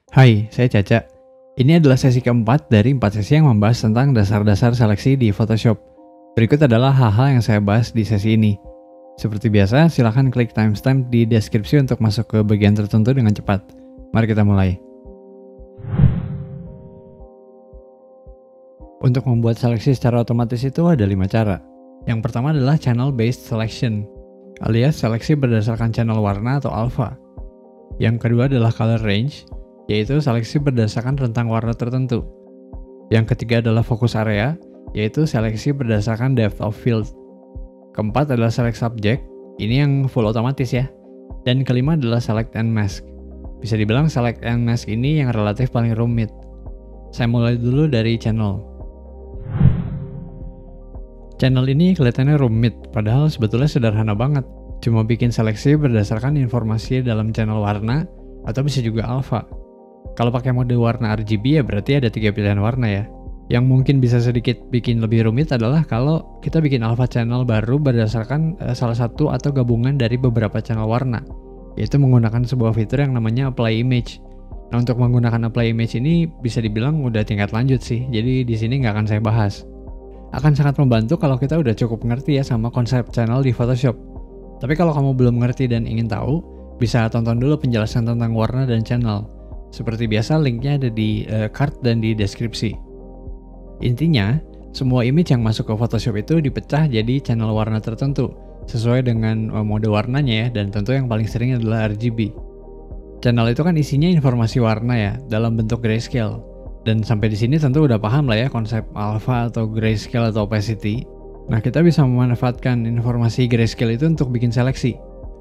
Hai, saya Caca. Ini adalah sesi keempat dari 4 sesi yang membahas tentang dasar-dasar seleksi di Photoshop. Berikut adalah hal-hal yang saya bahas di sesi ini. Seperti biasa, silahkan klik timestamp di deskripsi untuk masuk ke bagian tertentu dengan cepat. Mari kita mulai. Untuk membuat seleksi secara otomatis itu ada 5 cara. Yang pertama adalah channel based selection, alias seleksi berdasarkan channel warna atau alpha. Yang kedua adalah color range, yaitu seleksi berdasarkan rentang warna tertentu. Yang ketiga adalah focus area, yaitu seleksi berdasarkan depth of field. Keempat adalah select subject, ini yang full otomatis ya. Dan kelima adalah select and mask. Bisa dibilang select and mask ini yang relatif paling rumit. Saya mulai dulu dari channel. Channel ini kelihatannya rumit, padahal sebetulnya sederhana banget. Cuma bikin seleksi berdasarkan informasi dalam channel warna, atau bisa juga alpha. Kalau pakai mode warna RGB ya berarti ada 3 pilihan warna ya. Yang mungkin bisa sedikit bikin lebih rumit adalah kalau kita bikin alpha channel baru berdasarkan salah satu atau gabungan dari beberapa channel warna, yaitu menggunakan sebuah fitur yang namanya apply image. Nah, untuk menggunakan apply image ini bisa dibilang udah tingkat lanjut sih, jadi di sini nggak akan saya bahas. Akan sangat membantu kalau kita udah cukup ngerti ya sama konsep channel di Photoshop. Tapi kalau kamu belum ngerti dan ingin tahu, bisa tonton dulu penjelasan tentang warna dan channel. Seperti biasa, linknya ada di card dan di deskripsi. Intinya, semua image yang masuk ke Photoshop itu dipecah jadi channel warna tertentu, sesuai dengan mode warnanya ya, dan tentu yang paling sering adalah RGB. Channel itu kan isinya informasi warna ya, dalam bentuk grayscale. Dan sampai di sini tentu udah paham lah ya konsep alpha atau grayscale atau opacity. Nah, kita bisa memanfaatkan informasi grayscale itu untuk bikin seleksi.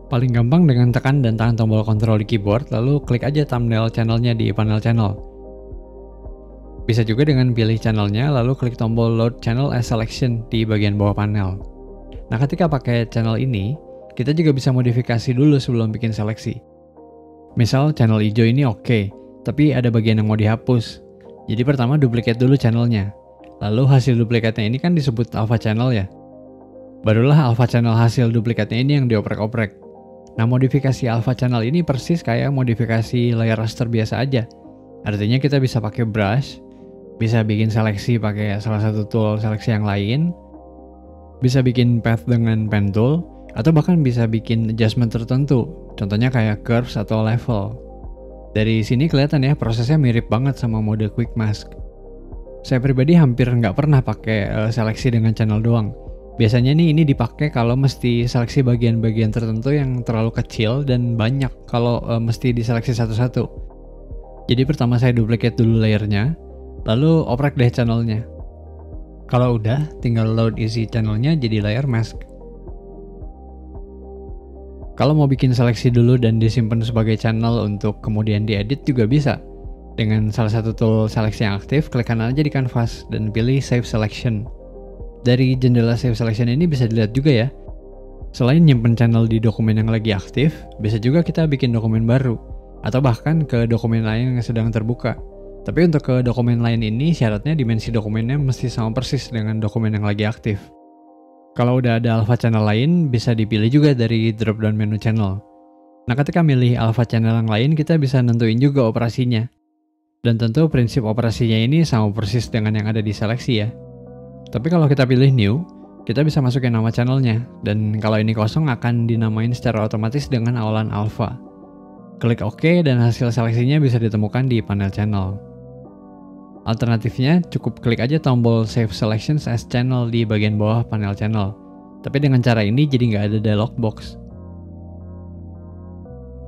Paling gampang dengan tekan dan tahan tombol kontrol di keyboard, lalu klik aja thumbnail channelnya di panel channel. Bisa juga dengan pilih channelnya, lalu klik tombol load channel as selection di bagian bawah panel. Nah, ketika pakai channel ini, kita juga bisa modifikasi dulu sebelum bikin seleksi. Misal channel hijau ini oke, tapi ada bagian yang mau dihapus. Jadi pertama duplicate dulu channelnya. Lalu hasil duplikatnya ini kan disebut alpha channel ya. Barulah alpha channel hasil duplikatnya ini yang dioprek-oprek. Nah, modifikasi alpha channel ini persis kayak modifikasi layer raster biasa aja. Artinya kita bisa pakai brush, bisa bikin seleksi pakai salah satu tool seleksi yang lain, bisa bikin path dengan pen tool, atau bahkan bisa bikin adjustment tertentu. Contohnya kayak curves atau level. Dari sini kelihatan ya prosesnya mirip banget sama mode quick mask. Saya pribadi hampir nggak pernah pakai seleksi dengan channel doang. Biasanya nih ini dipakai kalau mesti seleksi bagian-bagian tertentu yang terlalu kecil dan banyak kalau mesti diseleksi satu-satu. Jadi pertama saya duplicate dulu layernya, lalu oprek deh channelnya. Kalau udah, tinggal load isi channelnya jadi layer mask. Kalau mau bikin seleksi dulu dan disimpan sebagai channel untuk kemudian diedit juga bisa. Dengan salah satu tool seleksi yang aktif, klik kanan aja di canvas dan pilih Save Selection. Dari jendela Save Selection ini bisa dilihat juga ya. Selain nyimpen channel di dokumen yang lagi aktif, bisa juga kita bikin dokumen baru, atau bahkan ke dokumen lain yang sedang terbuka. Tapi untuk ke dokumen lain ini, syaratnya dimensi dokumennya mesti sama persis dengan dokumen yang lagi aktif. Kalau udah ada alpha channel lain, bisa dipilih juga dari drop down menu channel. Nah, ketika milih alpha channel yang lain, kita bisa nentuin juga operasinya. Dan tentu prinsip operasinya ini sama persis dengan yang ada di seleksi ya. Tapi kalau kita pilih new, kita bisa masukin nama channelnya. Dan kalau ini kosong akan dinamain secara otomatis dengan awalan alpha. Klik OK dan hasil seleksinya bisa ditemukan di panel channel. Alternatifnya, cukup klik aja tombol Save Selections as Channel di bagian bawah panel channel. Tapi dengan cara ini jadi nggak ada dialog box.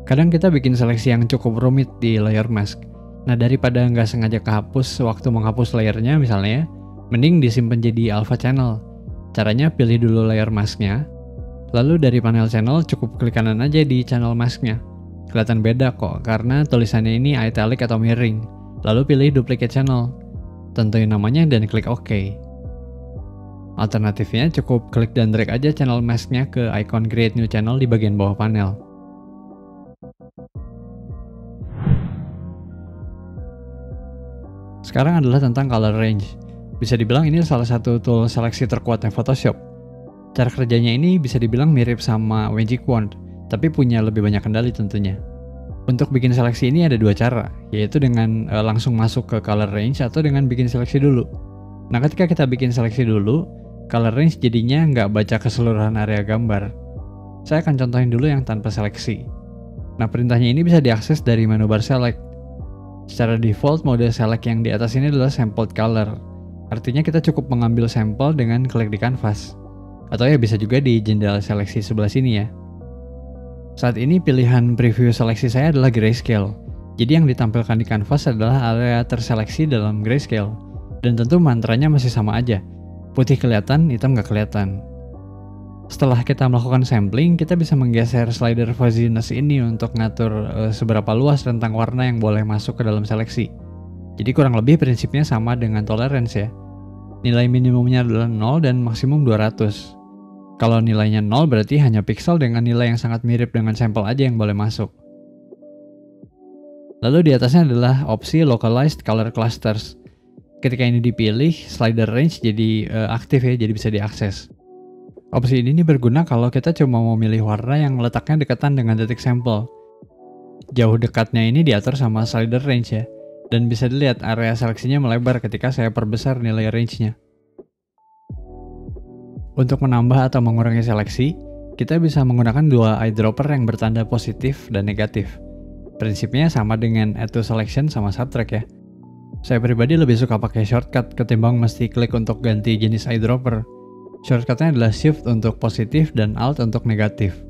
Kadang kita bikin seleksi yang cukup rumit di layer mask. Nah, daripada nggak sengaja kehapus waktu menghapus layernya misalnya, mending disimpan jadi alpha channel. Caranya pilih dulu layer masknya, lalu dari panel channel cukup klik kanan aja di channel masknya. Kelihatan beda kok, karena tulisannya ini italic atau mirroring. Lalu pilih duplicate channel, tentuin namanya dan klik OK. Alternatifnya cukup klik dan drag aja channel masknya ke icon create new channel di bagian bawah panel. Sekarang adalah tentang color range. Bisa dibilang ini salah satu tool seleksi terkuatnya Photoshop. Cara kerjanya ini bisa dibilang mirip sama Magic Wand, tapi punya lebih banyak kendali tentunya. Untuk bikin seleksi ini ada dua cara, yaitu dengan langsung masuk ke color range atau dengan bikin seleksi dulu. Nah, ketika kita bikin seleksi dulu, color range jadinya nggak baca keseluruhan area gambar. Saya akan contohin dulu yang tanpa seleksi. Nah, perintahnya ini bisa diakses dari menu bar select. Secara default, mode select yang di atas ini adalah sampled color. Artinya kita cukup mengambil sampel dengan klik di kanvas. Atau ya bisa juga di jendela seleksi sebelah sini ya. Saat ini pilihan preview seleksi saya adalah grayscale. Jadi yang ditampilkan di kanvas adalah area terseleksi dalam grayscale. Dan tentu mantranya masih sama aja. Putih kelihatan, hitam nggak kelihatan. Setelah kita melakukan sampling, kita bisa menggeser slider fuzziness ini untuk ngatur seberapa luas rentang warna yang boleh masuk ke dalam seleksi. Jadi kurang lebih prinsipnya sama dengan tolerance ya. Nilai minimumnya adalah 0 dan maksimum 200. Kalau nilainya 0 berarti hanya pixel dengan nilai yang sangat mirip dengan sampel aja yang boleh masuk. Lalu di atasnya adalah opsi localized color clusters. Ketika ini dipilih, slider range jadi aktif ya, jadi bisa diakses. Opsi ini berguna kalau kita cuma mau milih warna yang letaknya dekatan dengan titik sampel. Jauh dekatnya ini diatur sama slider range ya, dan bisa dilihat area seleksinya melebar ketika saya perbesar nilai range-nya. Untuk menambah atau mengurangi seleksi, kita bisa menggunakan dua eyedropper yang bertanda positif dan negatif. Prinsipnya sama dengan add to selection sama subtract ya. Saya pribadi lebih suka pakai shortcut ketimbang mesti klik untuk ganti jenis eyedropper. Shortcutnya adalah Shift untuk positif dan Alt untuk negatif.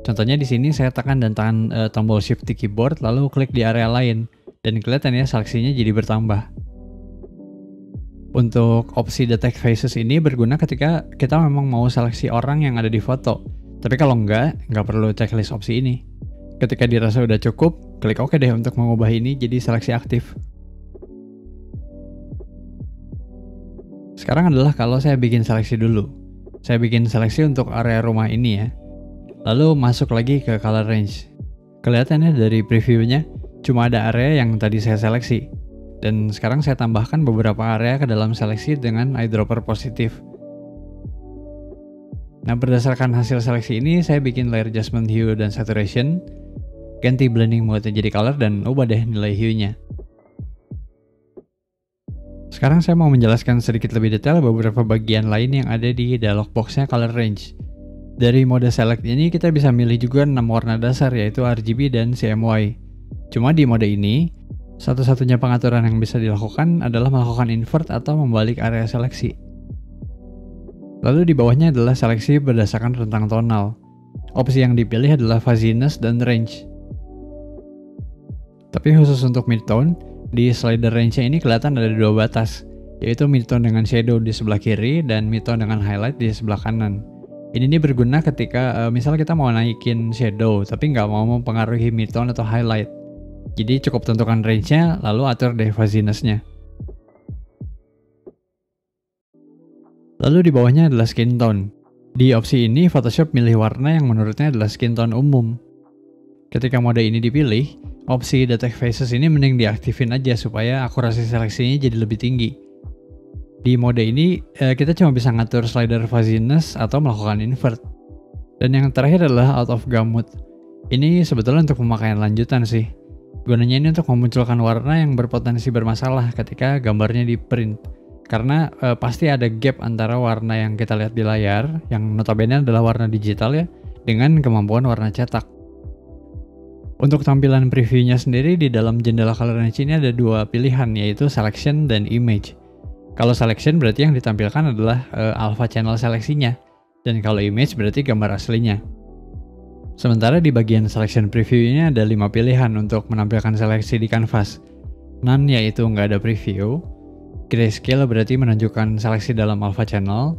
Contohnya di sini saya tekan dan tahan tombol Shift di keyboard lalu klik di area lain dan kelihatan ya seleksinya jadi bertambah. Untuk opsi Detect Faces ini berguna ketika kita memang mau seleksi orang yang ada di foto. Tapi kalau nggak perlu checklist opsi ini. Ketika dirasa udah cukup, klik OK deh untuk mengubah ini jadi seleksi aktif. Sekarang adalah kalau saya bikin seleksi dulu. Saya bikin seleksi untuk area rumah ini ya. Lalu masuk lagi ke color range. Kelihatannya dari previewnya cuma ada area yang tadi saya seleksi. Dan sekarang saya tambahkan beberapa area ke dalam seleksi dengan eyedropper positif. Nah, berdasarkan hasil seleksi ini saya bikin layer adjustment hue dan saturation, ganti blending mode jadi color dan ubah deh nilai hue-nya. Sekarang saya mau menjelaskan sedikit lebih detail beberapa bagian lain yang ada di dialog box-nya color range. Dari mode select ini kita bisa milih juga 6 warna dasar yaitu RGB dan CMY. Cuma di mode ini, satu-satunya pengaturan yang bisa dilakukan adalah melakukan invert atau membalik area seleksi. Lalu di bawahnya adalah seleksi berdasarkan rentang tonal. Opsi yang dipilih adalah fuzziness dan range. Tapi khusus untuk midtone, di slider range-nya ini kelihatan ada dua batas, yaitu midtone dengan shadow di sebelah kiri dan midtone dengan highlight di sebelah kanan. Ini berguna ketika misalnya kita mau naikin shadow tapi nggak mau mempengaruhi midtone atau highlight. Jadi cukup tentukan range-nya lalu atur deh fuzziness-nya. Lalu di bawahnya adalah skin tone. Di opsi ini Photoshop milih warna yang menurutnya adalah skin tone umum. Ketika mode ini dipilih, opsi Detect Faces ini mending diaktifin aja supaya akurasi seleksinya jadi lebih tinggi. Di mode ini, kita cuma bisa ngatur slider fuzziness atau melakukan invert. Dan yang terakhir adalah Out of Gamut. Ini sebetulnya untuk pemakaian lanjutan sih. Gunanya ini untuk memunculkan warna yang berpotensi bermasalah ketika gambarnya di print. Karena pasti ada gap antara warna yang kita lihat di layar, yang notabene adalah warna digital ya, dengan kemampuan warna cetak. Untuk tampilan previewnya sendiri di dalam jendela color range ini ada dua pilihan yaitu selection dan image. Kalau selection berarti yang ditampilkan adalah alpha channel seleksinya dan kalau image berarti gambar aslinya. Sementara di bagian selection preview ini ada 5 pilihan untuk menampilkan seleksi di kanvas. None yaitu nggak ada preview, grayscale berarti menunjukkan seleksi dalam alpha channel,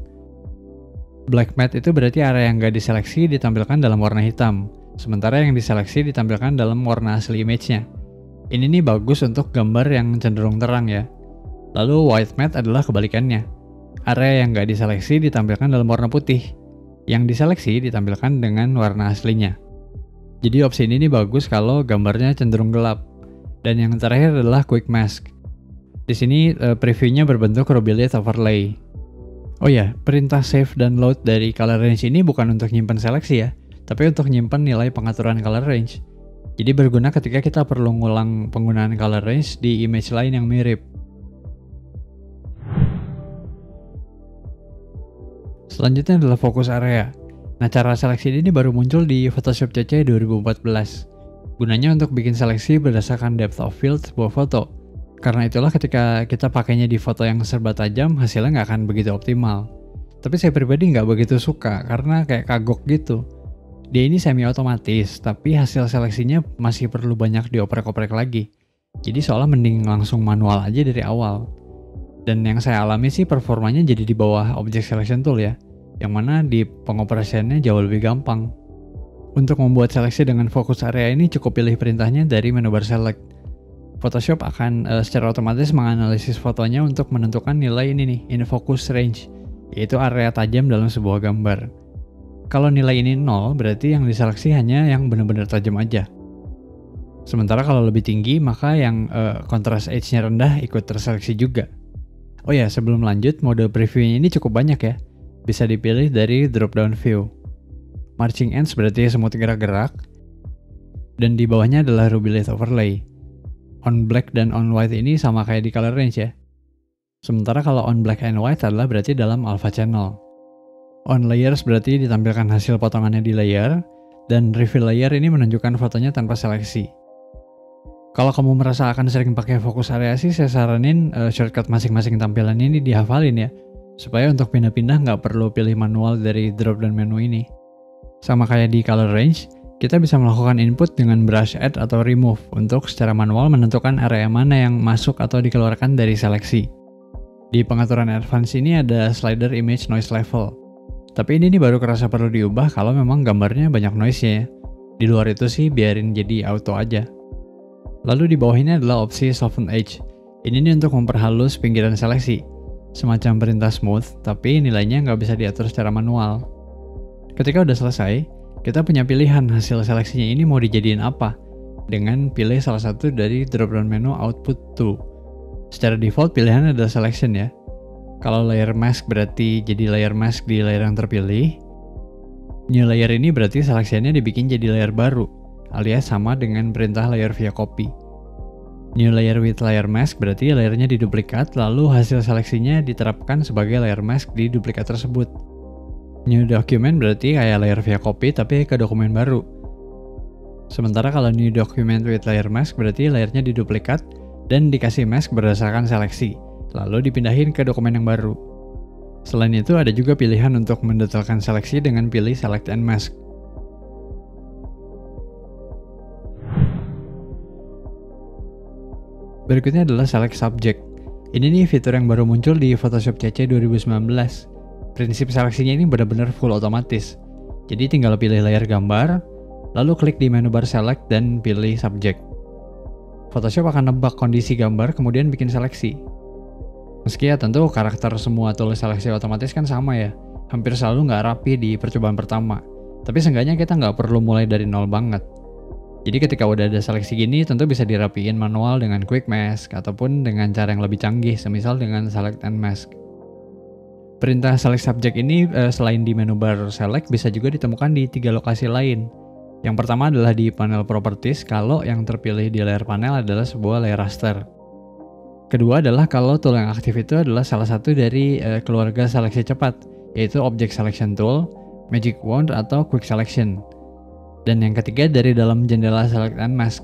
black matte itu berarti area yang nggak diseleksi ditampilkan dalam warna hitam. Sementara yang diseleksi ditampilkan dalam warna asli image-nya. Ini nih bagus untuk gambar yang cenderung terang ya. Lalu white matte adalah kebalikannya. Area yang nggak diseleksi ditampilkan dalam warna putih. Yang diseleksi ditampilkan dengan warna aslinya. Jadi opsi ini nih bagus kalau gambarnya cenderung gelap. Dan yang terakhir adalah quick mask. Di sini previewnya berbentuk Robiliet overlay. Oh ya, perintah save dan load dari color range ini bukan untuk nyimpen seleksi ya. Tapi untuk nyimpen nilai pengaturan color range. Jadi berguna ketika kita perlu ngulang penggunaan color range di image lain yang mirip. Selanjutnya adalah focus area. Nah, cara seleksi ini baru muncul di Photoshop CC 2014. Gunanya untuk bikin seleksi berdasarkan depth of field sebuah foto. Karena itulah ketika kita pakainya di foto yang serba tajam, hasilnya nggak akan begitu optimal. Tapi saya pribadi nggak begitu suka karena kayak kagok gitu. Dia ini semi otomatis, tapi hasil seleksinya masih perlu banyak dioprek-oprek lagi. Jadi seolah mending langsung manual aja dari awal. Dan yang saya alami sih performanya jadi di bawah Object Selection Tool ya, yang mana di pengoperasiannya jauh lebih gampang. Untuk membuat seleksi dengan fokus area ini cukup pilih perintahnya dari menu bar Select. Photoshop akan secara otomatis menganalisis fotonya untuk menentukan nilai ini nih, in focus range, yaitu area tajam dalam sebuah gambar. Kalau nilai ini 0, berarti yang diseleksi hanya yang benar-benar tajam aja. Sementara kalau lebih tinggi, maka yang contrast edge-nya rendah ikut terseleksi juga. Oh ya, sebelum lanjut, mode previewnya ini cukup banyak ya. Bisa dipilih dari drop-down view. Marching ends berarti semut gerak-gerak. Dan di bawahnya adalah Ruby Light Overlay. On black dan on white ini sama kayak di color range ya. Sementara kalau on black and white adalah berarti dalam alpha channel. On layers berarti ditampilkan hasil potongannya di layer, dan reveal layer ini menunjukkan fotonya tanpa seleksi. Kalau kamu merasa akan sering pakai fokus area sih, saya saranin shortcut masing-masing tampilan ini dihafalin ya, supaya untuk pindah-pindah nggak perlu pilih manual dari drop down menu ini. Sama kayak di color range, kita bisa melakukan input dengan brush add atau remove untuk secara manual menentukan area mana yang masuk atau dikeluarkan dari seleksi. Di pengaturan advance ini ada slider image noise level. Tapi ini baru kerasa perlu diubah kalau memang gambarnya banyak noise-nya ya. Di luar itu sih biarin jadi auto aja. Lalu di bawah ini adalah opsi soften edge. Ini nih untuk memperhalus pinggiran seleksi. Semacam perintah smooth, tapi nilainya nggak bisa diatur secara manual. Ketika udah selesai, kita punya pilihan hasil seleksinya ini mau dijadiin apa. Dengan pilih salah satu dari drop-down menu output to. Secara default pilihannya adalah selection ya. Kalau layer mask berarti jadi layer mask di layer yang terpilih. New layer ini berarti seleksiannya dibikin jadi layer baru, alias sama dengan perintah layer via copy. New layer with layer mask berarti layernya diduplikat, lalu hasil seleksinya diterapkan sebagai layer mask di duplikat tersebut. New document berarti kayak layer via copy tapi ke dokumen baru. Sementara kalau new document with layer mask berarti layernya diduplikat dan dikasih mask berdasarkan seleksi, lalu dipindahin ke dokumen yang baru. Selain itu ada juga pilihan untuk mendetailkan seleksi dengan pilih select and mask. Berikutnya adalah select subject. Ini nih fitur yang baru muncul di Photoshop CC 2019. Prinsip seleksinya ini benar-benar full otomatis. Jadi tinggal pilih layer gambar, lalu klik di menu bar select dan pilih subject. Photoshop akan nebak kondisi gambar kemudian bikin seleksi. Meski ya tentu karakter semua tool seleksi otomatis kan sama ya, hampir selalu nggak rapi di percobaan pertama. Tapi seenggaknya kita nggak perlu mulai dari nol banget. Jadi ketika udah ada seleksi gini, tentu bisa dirapiin manual dengan quick mask ataupun dengan cara yang lebih canggih, semisal dengan select and mask. Perintah select subject ini selain di menu bar select bisa juga ditemukan di 3 lokasi lain. Yang pertama adalah di panel properties kalau yang terpilih di layar panel adalah sebuah layer raster. Kedua adalah kalau tool yang aktif itu adalah salah satu dari keluarga seleksi cepat, yaitu Object Selection Tool, Magic Wand, atau Quick Selection. Dan yang ketiga dari dalam jendela Select and Mask.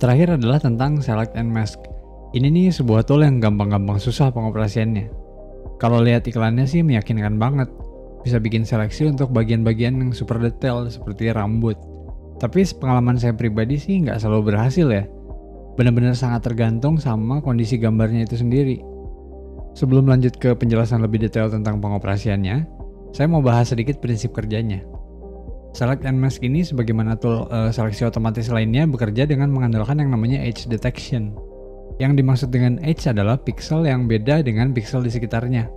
Terakhir adalah tentang Select and Mask. Ini nih sebuah tool yang gampang-gampang susah pengoperasiannya. Kalau lihat iklannya sih meyakinkan banget. Bisa bikin seleksi untuk bagian-bagian yang super detail seperti rambut. Tapi pengalaman saya pribadi sih nggak selalu berhasil ya. Benar-benar sangat tergantung sama kondisi gambarnya itu sendiri. Sebelum lanjut ke penjelasan lebih detail tentang pengoperasiannya, saya mau bahas sedikit prinsip kerjanya. Select and Mask ini sebagaimana tool seleksi otomatis lainnya bekerja dengan mengandalkan yang namanya edge detection. Yang dimaksud dengan edge adalah pixel yang beda dengan pixel di sekitarnya.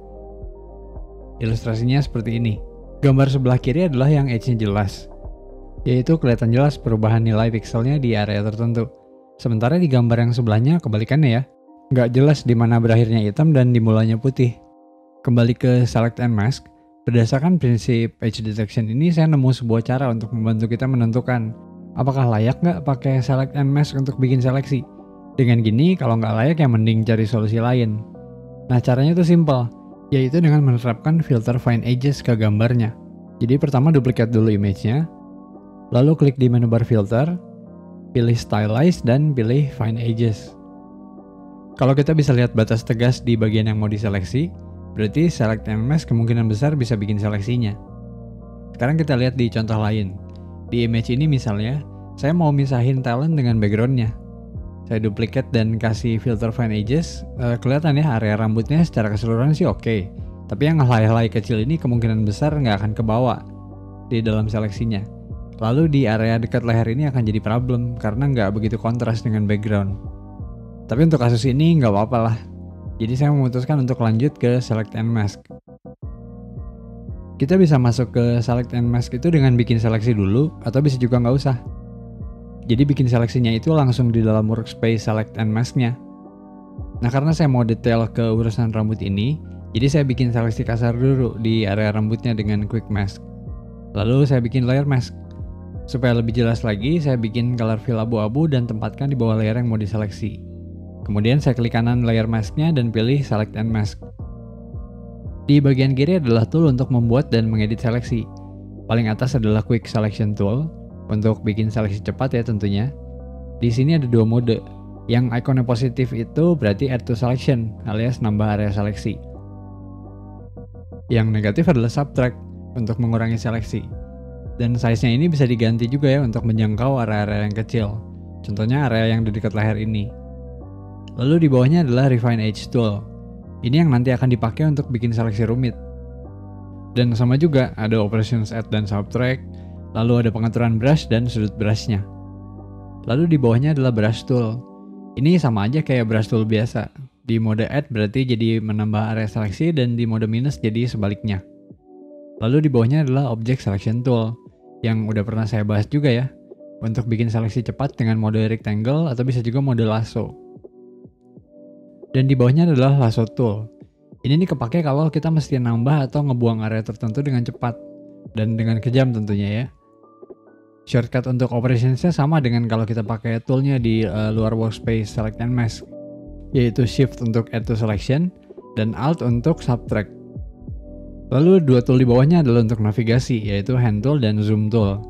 Ilustrasinya seperti ini. Gambar sebelah kiri adalah yang edge-nya jelas, yaitu kelihatan jelas perubahan nilai pixelnya di area tertentu. Sementara di gambar yang sebelahnya kebalikannya ya, Nggak jelas di mana berakhirnya hitam dan dimulainya putih. Kembali ke Select and Mask, berdasarkan prinsip edge detection ini saya nemu sebuah cara untuk membantu kita menentukan apakah layak nggak pakai Select and Mask untuk bikin seleksi. Dengan gini, kalau nggak layak ya mending cari solusi lain. Nah, caranya tuh simple, yaitu dengan menerapkan filter Find Edges ke gambarnya. Jadi pertama duplicate dulu image-nya, lalu klik di menu bar filter, pilih Stylize dan pilih Find Edges. Kalau kita bisa lihat batas tegas di bagian yang mau diseleksi, berarti Select and Mask kemungkinan besar bisa bikin seleksinya. Sekarang kita lihat di contoh lain. Di image ini misalnya, saya mau misahin talent dengan backgroundnya. Saya duplicate dan kasih filter Find Edges. Kelihatan ya area rambutnya secara keseluruhan sih oke. Tapi yang helai-helai kecil ini kemungkinan besar nggak akan kebawa di dalam seleksinya. Lalu di area dekat leher ini akan jadi problem karena nggak begitu kontras dengan background. Tapi untuk kasus ini nggak apa-apa lah. Jadi saya memutuskan untuk lanjut ke Select and Mask. Kita bisa masuk ke Select and Mask itu dengan bikin seleksi dulu, atau bisa juga nggak usah. Jadi bikin seleksinya itu langsung di dalam workspace Select and Mask-nya. Nah, karena saya mau detail ke urusan rambut ini, jadi saya bikin seleksi kasar dulu di area rambutnya dengan Quick Mask. Lalu saya bikin Layer Mask. Supaya lebih jelas lagi, saya bikin color fill abu-abu dan tempatkan di bawah layer yang mau diseleksi. Kemudian saya klik kanan layer mask-nya dan pilih Select and Mask. Di bagian kiri adalah tool untuk membuat dan mengedit seleksi. Paling atas adalah Quick Selection Tool untuk bikin seleksi cepat ya tentunya. Di sini ada dua mode. Yang ikonnya positif itu berarti Add to Selection alias nambah area seleksi. Yang negatif adalah Subtract untuk mengurangi seleksi. Dan size-nya ini bisa diganti juga ya untuk menjangkau area-area yang kecil. Contohnya area yang di dekat leher ini. Lalu di bawahnya adalah Refine Edge Tool. Ini yang nanti akan dipakai untuk bikin seleksi rumit. Dan sama juga ada Operations Add dan Subtract, lalu ada pengaturan brush dan sudut brushnya. Lalu di bawahnya adalah Brush Tool. Ini sama aja kayak Brush Tool biasa. Di mode Add berarti jadi menambah area seleksi dan di mode minus jadi sebaliknya. Lalu di bawahnya adalah Object Selection Tool, yang udah pernah saya bahas juga ya, untuk bikin seleksi cepat dengan mode Rectangle atau bisa juga mode Lasso. Dan di bawahnya adalah Lasso Tool. Ini nih kepake kalau kita mesti nambah atau ngebuang area tertentu dengan cepat dan dengan kejam tentunya ya. Shortcut untuk operationsnya sama dengan kalau kita pakai toolnya di luar workspace Select and Mask, yaitu Shift untuk Add to Selection dan Alt untuk Subtract. Lalu dua tool di bawahnya adalah untuk navigasi, yaitu Hand Tool dan Zoom Tool.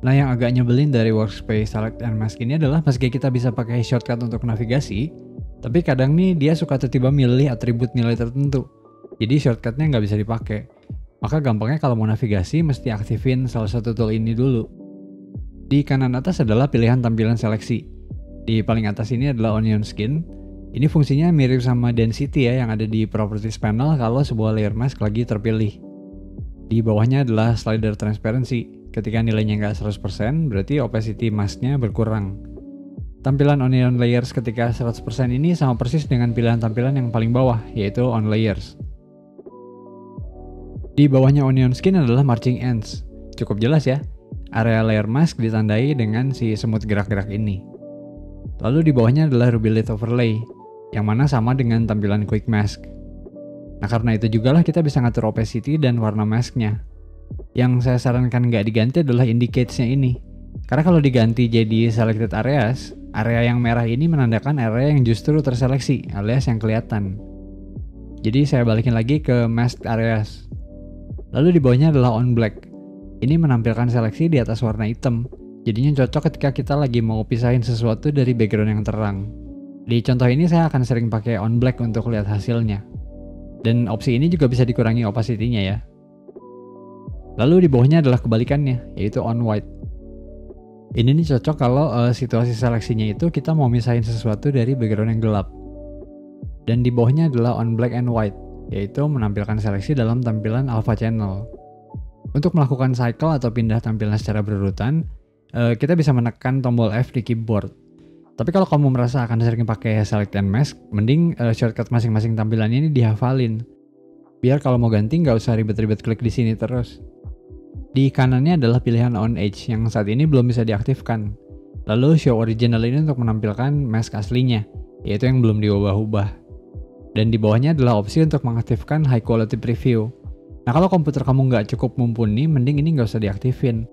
Nah, yang agak nyebelin dari workspace Select and Mask ini adalah meski kita bisa pakai shortcut untuk navigasi, tapi kadang nih dia suka tiba-tiba milih atribut nilai tertentu. Jadi shortcutnya nggak bisa dipakai. Maka gampangnya kalau mau navigasi mesti aktifin salah satu tool ini dulu. Di kanan atas adalah pilihan tampilan seleksi. Di paling atas ini adalah Onion Skin. Ini fungsinya mirip sama Density ya yang ada di Properties panel kalau sebuah layer mask lagi terpilih. Di bawahnya adalah Slider Transparency. Ketika nilainya nggak 100%, berarti opacity masknya berkurang. Tampilan Onion Layers ketika 100% ini sama persis dengan pilihan tampilan yang paling bawah, yaitu On Layers. Di bawahnya Onion Skin adalah Marching Ends. Cukup jelas ya, area layer mask ditandai dengan si semut gerak-gerak ini. Lalu di bawahnya adalah Ruby Lit Overlay, yang mana sama dengan tampilan Quick Mask. Nah, karena itu juga lah kita bisa ngatur opacity dan warna masknya. Yang saya sarankan nggak diganti adalah Indicates-nya ini. Karena kalau diganti jadi Selected Areas, area yang merah ini menandakan area yang justru terseleksi, alias yang kelihatan. Jadi saya balikin lagi ke Masked Areas. Lalu di bawahnya adalah On Black. Ini menampilkan seleksi di atas warna hitam. Jadinya cocok ketika kita lagi mau pisahin sesuatu dari background yang terang. Di contoh ini saya akan sering pakai On Black untuk lihat hasilnya. Dan opsi ini juga bisa dikurangi opacity-nya ya. Lalu di bawahnya adalah kebalikannya, yaitu On White. Ini nih cocok kalau situasi seleksinya itu kita mau misahin sesuatu dari background yang gelap. Dan di bawahnya adalah On Black and White, yaitu menampilkan seleksi dalam tampilan Alpha Channel. Untuk melakukan cycle atau pindah tampilan secara berurutan, kita bisa menekan tombol F di keyboard. Tapi kalau kamu merasa akan sering pakai Select and Mask, mending shortcut masing-masing tampilannya ini dihafalin. Biar kalau mau ganti nggak usah ribet-ribet klik di sini terus. Di kanannya adalah pilihan On Edge yang saat ini belum bisa diaktifkan. Lalu Show Original ini untuk menampilkan mask aslinya, yaitu yang belum diubah-ubah. Dan di bawahnya adalah opsi untuk mengaktifkan high quality preview. Nah, kalau komputer kamu nggak cukup mumpuni, mending ini nggak usah diaktifin,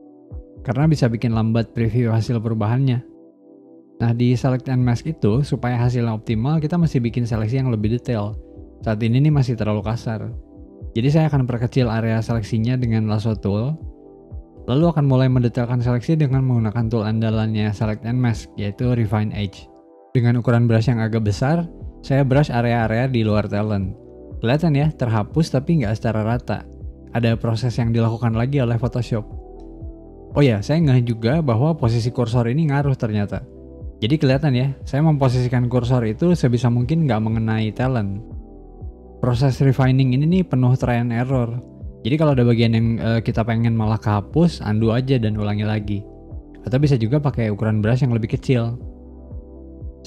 karena bisa bikin lambat preview hasil perubahannya. Nah, di select and mask itu, supaya hasilnya optimal, kita mesti bikin seleksi yang lebih detail. Saat ini nih masih terlalu kasar. Jadi saya akan perkecil area seleksinya dengan lasso tool, lalu akan mulai mendetailkan seleksi dengan menggunakan tool andalannya select and mask, yaitu refine edge. Dengan ukuran brush yang agak besar, saya brush area-area di luar talent. Kelihatan ya, terhapus tapi nggak secara rata. Ada proses yang dilakukan lagi oleh Photoshop. Oh ya, saya ngeh juga bahwa posisi kursor ini ngaruh ternyata. Jadi kelihatan ya, saya memposisikan kursor itu sebisa mungkin nggak mengenai talent. Proses refining ini nih penuh try and error. Jadi kalau ada bagian yang kita pengen malah kehapus, undo aja dan ulangi lagi. Atau bisa juga pakai ukuran brush yang lebih kecil.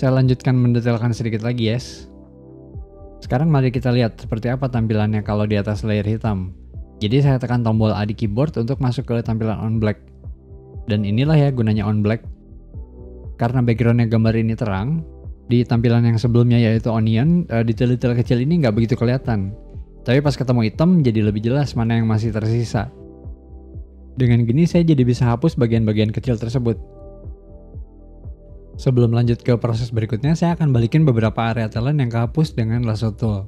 Saya lanjutkan mendetailkan sedikit lagi, yes. Sekarang mari kita lihat seperti apa tampilannya kalau di atas layer hitam. Jadi saya tekan tombol A di keyboard untuk masuk ke tampilan on black. Dan inilah ya gunanya on black. Karena backgroundnya gambar ini terang, di tampilan yang sebelumnya yaitu onion, detail-detail kecil ini nggak begitu kelihatan. Tapi pas ketemu hitam jadi lebih jelas mana yang masih tersisa. Dengan gini saya jadi bisa hapus bagian-bagian kecil tersebut. Sebelum lanjut ke proses berikutnya, saya akan balikin beberapa area talent yang kehapus dengan lasso tool.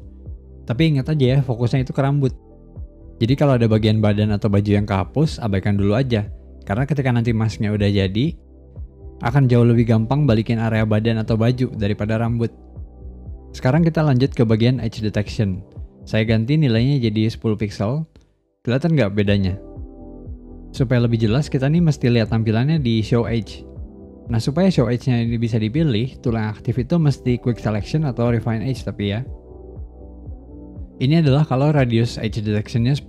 Tapi ingat aja ya, fokusnya itu ke rambut. Jadi kalau ada bagian badan atau baju yang kehapus, abaikan dulu aja. Karena ketika nanti masknya udah jadi, akan jauh lebih gampang balikin area badan atau baju daripada rambut. Sekarang kita lanjut ke bagian edge detection. Saya ganti nilainya jadi 10 pixel. Kelihatan nggak bedanya? Supaya lebih jelas, kita nih mesti lihat tampilannya di show edge. Nah, supaya show edge-nya ini bisa dipilih, tool yang aktif itu mesti quick selection atau refine edge tapi ya. Ini adalah kalau radius edge detection-nya 10.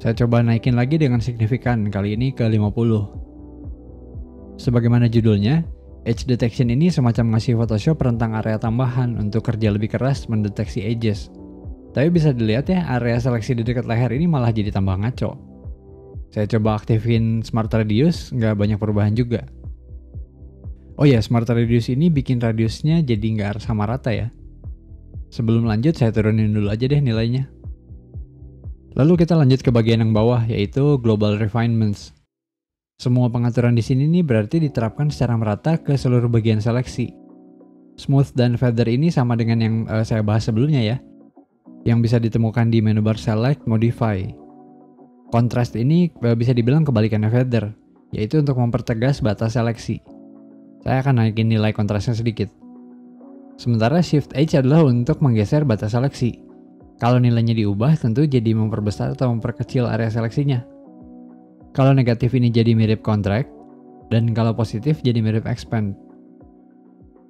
Saya coba naikin lagi dengan signifikan, kali ini ke 50. Sebagaimana judulnya, edge detection ini semacam ngasih Photoshop rentang area tambahan untuk kerja lebih keras mendeteksi edges. Tapi bisa dilihat ya, area seleksi di dekat leher ini malah jadi tambah ngaco. Saya coba aktifin Smart Radius, nggak banyak perubahan juga. Oh ya, Smart Radius ini bikin radiusnya jadi nggak sama rata ya. Sebelum lanjut, saya turunin dulu aja deh nilainya. Lalu kita lanjut ke bagian yang bawah, yaitu Global Refinements. Semua pengaturan di sini nih berarti diterapkan secara merata ke seluruh bagian seleksi. Smooth dan Feather ini sama dengan yang saya bahas sebelumnya ya, yang bisa ditemukan di menu bar Select, Modify. Contrast ini bisa dibilang kebalikannya feather, yaitu untuk mempertegas batas seleksi. Saya akan naikin nilai kontrasnya sedikit. Sementara Shift Edge adalah untuk menggeser batas seleksi. Kalau nilainya diubah, tentu jadi memperbesar atau memperkecil area seleksinya. Kalau negatif ini jadi mirip contract, dan kalau positif jadi mirip expand.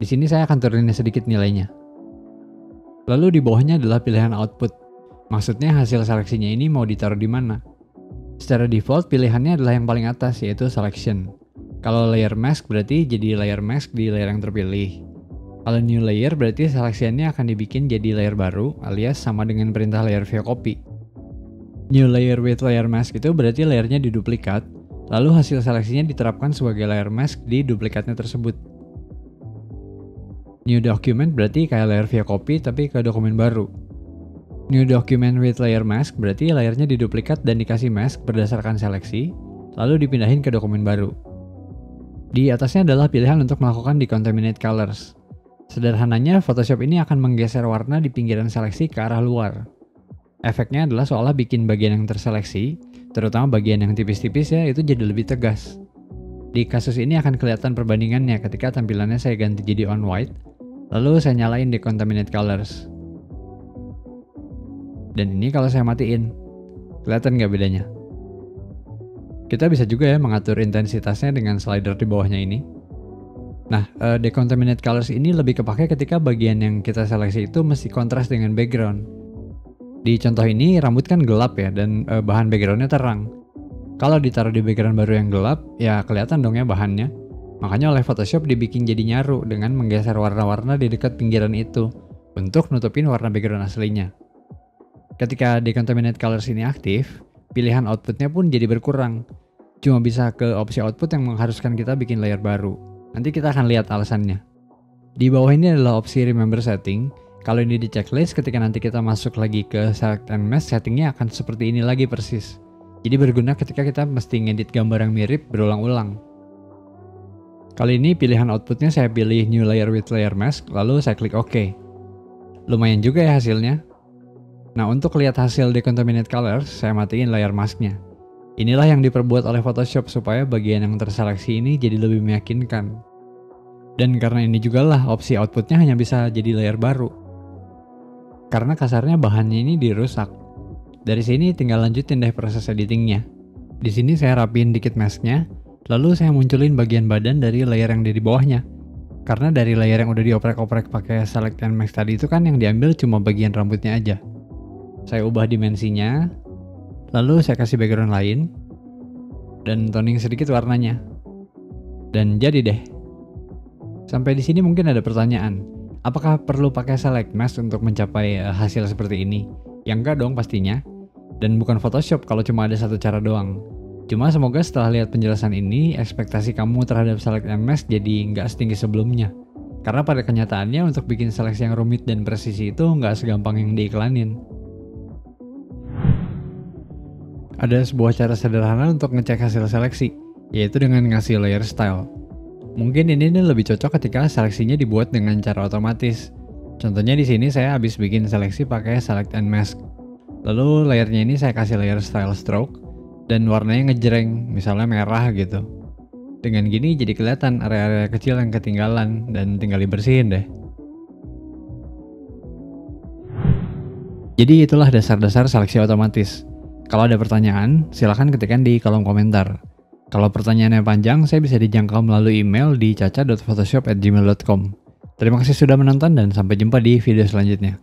Di sini saya akan turunin sedikit nilainya. Lalu di bawahnya adalah pilihan output. Maksudnya hasil seleksinya ini mau ditaruh di mana? Secara default pilihannya adalah yang paling atas, yaitu selection. Kalau layer mask berarti jadi layer mask di layer yang terpilih. Kalau new layer berarti seleksiannya akan dibikin jadi layer baru, alias sama dengan perintah layer via copy. New layer with layer mask itu berarti layernya diduplikat, lalu hasil seleksinya diterapkan sebagai layer mask di duplikatnya tersebut. New document berarti kayak layer via copy tapi ke dokumen baru. New document with layer mask berarti layernya diduplikat dan dikasih mask berdasarkan seleksi, lalu dipindahin ke dokumen baru. Di atasnya adalah pilihan untuk melakukan decontaminate colors. Sederhananya, Photoshop ini akan menggeser warna di pinggiran seleksi ke arah luar. Efeknya adalah seolah bikin bagian yang terseleksi, terutama bagian yang tipis-tipis ya, itu jadi lebih tegas. Di kasus ini akan kelihatan perbandingannya ketika tampilannya saya ganti jadi on white, lalu saya nyalain decontaminate colors. Dan ini kalau saya matiin, kelihatan nggak bedanya? Kita bisa juga ya mengatur intensitasnya dengan slider di bawahnya ini. Nah, decontaminate colors ini lebih kepake ketika bagian yang kita seleksi itu mesti kontras dengan background. Di contoh ini rambut kan gelap ya, dan bahan backgroundnya terang. Kalau ditaruh di background baru yang gelap, ya kelihatan dong ya bahannya. Makanya oleh Photoshop dibikin jadi nyaru dengan menggeser warna-warna di dekat pinggiran itu untuk nutupin warna background aslinya. Ketika decontaminate colors ini aktif, pilihan outputnya pun jadi berkurang. Cuma bisa ke opsi output yang mengharuskan kita bikin layer baru. Nanti kita akan lihat alasannya. Di bawah ini adalah opsi Remember Setting. Kalau ini di checklist, ketika nanti kita masuk lagi ke Select and Mask, settingnya akan seperti ini lagi persis. Jadi berguna ketika kita mesti ngedit gambar yang mirip berulang-ulang. Kali ini pilihan outputnya saya pilih New Layer with Layer Mask, lalu saya klik OK. Lumayan juga ya hasilnya. Nah, untuk lihat hasil Decontaminate Colors, saya matiin layer masknya. Inilah yang diperbuat oleh Photoshop supaya bagian yang terseleksi ini jadi lebih meyakinkan. Dan karena ini juga lah opsi outputnya hanya bisa jadi layer baru. Karena kasarnya bahannya ini dirusak. Dari sini tinggal lanjutin deh proses editingnya. Di sini saya rapiin dikit masknya, lalu saya munculin bagian badan dari layer yang di bawahnya. Karena dari layer yang udah dioprek-oprek pakai Select and Mask tadi itu kan yang diambil cuma bagian rambutnya aja. Saya ubah dimensinya, lalu saya kasih background lain, dan toning sedikit warnanya. Dan jadi deh. Sampai di sini mungkin ada pertanyaan. Apakah perlu pakai Select Mask untuk mencapai hasil seperti ini? Ya enggak dong pastinya. Dan bukan Photoshop kalau cuma ada satu cara doang. Cuma semoga setelah lihat penjelasan ini, ekspektasi kamu terhadap Select and Mask jadi nggak setinggi sebelumnya. Karena pada kenyataannya untuk bikin seleksi yang rumit dan presisi itu nggak segampang yang diiklanin. Ada sebuah cara sederhana untuk ngecek hasil seleksi, yaitu dengan ngasih layer style. Mungkin ini lebih cocok ketika seleksinya dibuat dengan cara otomatis. Contohnya di sini saya habis bikin seleksi pakai Select and Mask. Lalu layernya ini saya kasih layer style stroke dan warnanya ngejreng, misalnya merah gitu. Dengan gini jadi kelihatan area-area kecil yang ketinggalan dan tinggal dibersihin deh. Jadi itulah dasar-dasar seleksi otomatis. Kalau ada pertanyaan, silahkan ketikkan di kolom komentar. Kalau pertanyaannya panjang, saya bisa dijangkau melalui email di caca.photoshop@gmail.com. Terima kasih sudah menonton dan sampai jumpa di video selanjutnya.